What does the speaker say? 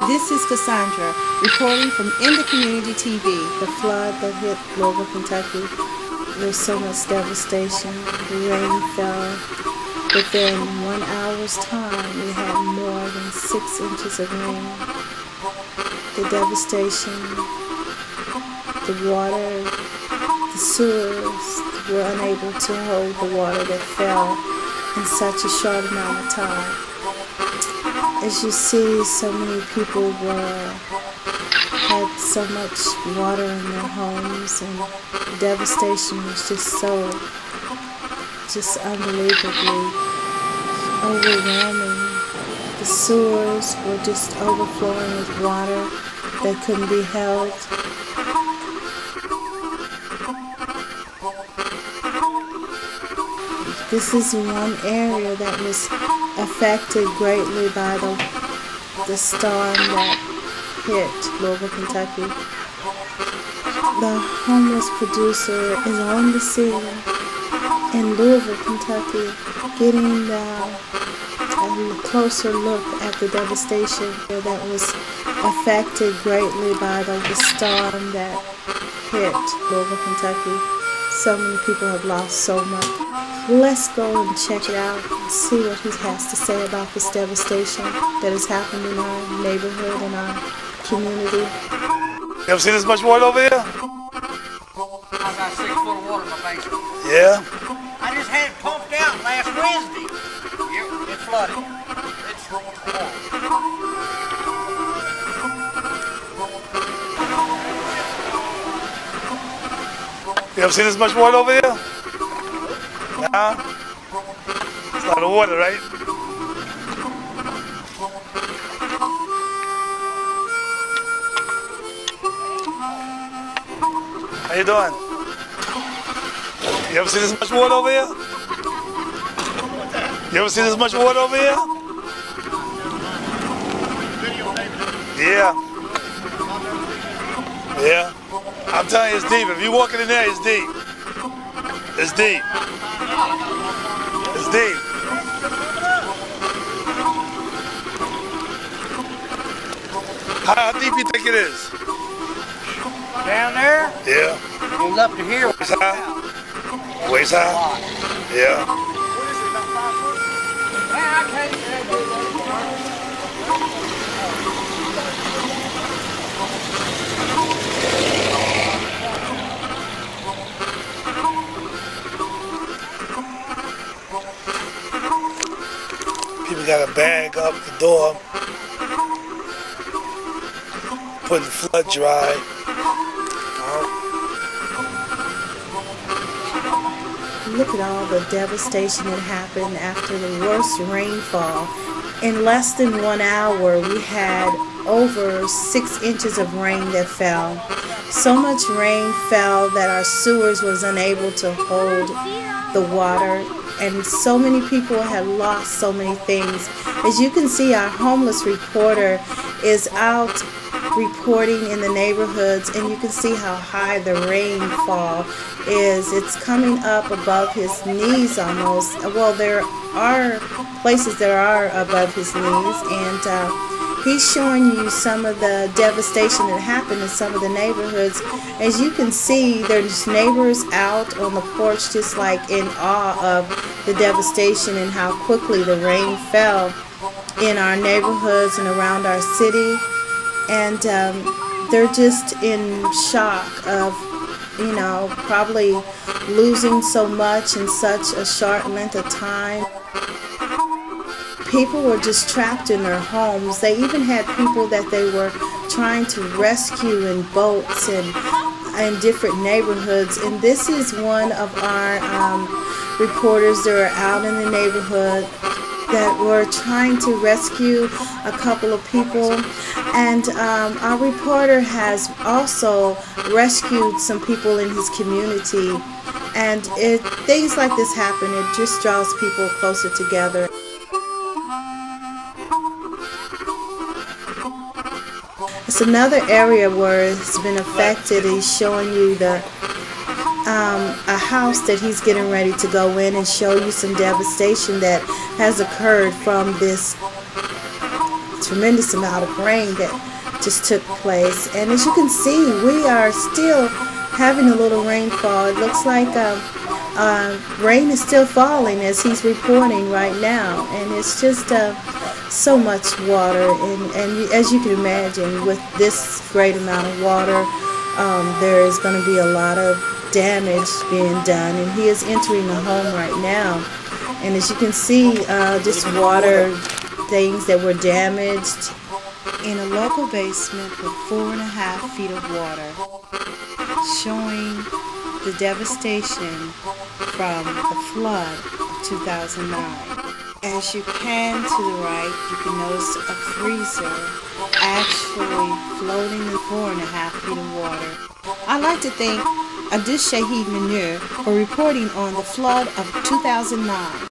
This is Cassandra, reporting from In the Community TV. The flood that hit Louisville, Kentucky. There's so much devastation. The rain fell. Within 1 hour's time, we had more than 6 inches of rain. The devastation, the water, the sewers were unable to hold the water that fell in such a short amount of time. As you see, so many people had so much water in their homes, and the devastation was just unbelievably overwhelming. The sewers were just overflowing with water that couldn't be held. This is one area that was affected greatly by the storm that hit Louisville, Kentucky. The homeless producer is on the scene in Louisville, Kentucky, getting a closer look at the devastation that was affected greatly by the storm that hit Louisville, Kentucky. So many people have lost so much. Let's go and check it out and see what he has to say about this devastation that has happened in our neighborhood and our community. You ever seen this much water over here? I got 6 foot of water in my basement. Yeah? I just had it pumped out last Wednesday. It flooded. It's horrible. You ever seen this much water over here? Nah? It's a lot of water, right? How you doing? You ever seen this much water over here? You ever seen this much water over here? Yeah. Yeah. I'm telling you, it's deep. If you're walking in there, it's deep. It's deep. It's deep. How deep you think it is? Down there? Yeah. It was up to here. Waist high? Waist high? Yeah. Man, I can't. People got a bag up the door, putting the flood dry. Look at all the devastation that happened after the worst rainfall. In less than 1 hour, we had over 6 inches of rain that fell. So much rain fell that our sewers was unable to hold the water, and so many people had lost so many things. As you can see, our homeless reporter is out reporting in the neighborhoods, and you can see how high the rainfall is. It's coming up above his knees almost. Well, there are places that are above his knees, and he's showing you some of the devastation that happened in some of the neighborhoods. As you can see, there's neighbors out on the porch just like in awe of the devastation and how quickly the rain fell in our neighborhoods and around our city. And they're just in shock of, probably losing so much in such a short length of time. People were just trapped in their homes. They even had people that they were trying to rescue in boats and in different neighborhoods. And this is one of our reporters that are out in the neighborhood that were trying to rescue a couple of people. And our reporter has also rescued some people in his community. And things like this happen. It just draws people closer together. It's another area where it's been affected. He's showing you a house that he's getting ready to go in and show you some devastation that has occurred from this tremendous amount of rain that just took place. And as you can see, we are still having a little rainfall. It looks like rain is still falling as he's reporting right now, and it's just so much water. And as you can imagine, with this great amount of water, there is going to be a lot of damage being done. And he is entering the home right now, and as you can see, just water, things that were damaged in a local basement with 4.5 feet of water, showing the devastation from the flood of 2009. As you pan to the right, you can notice a freezer actually floating in 4.5 feet of water. I'd like to thank Abdul Shahid Manur for reporting on the flood of 2009.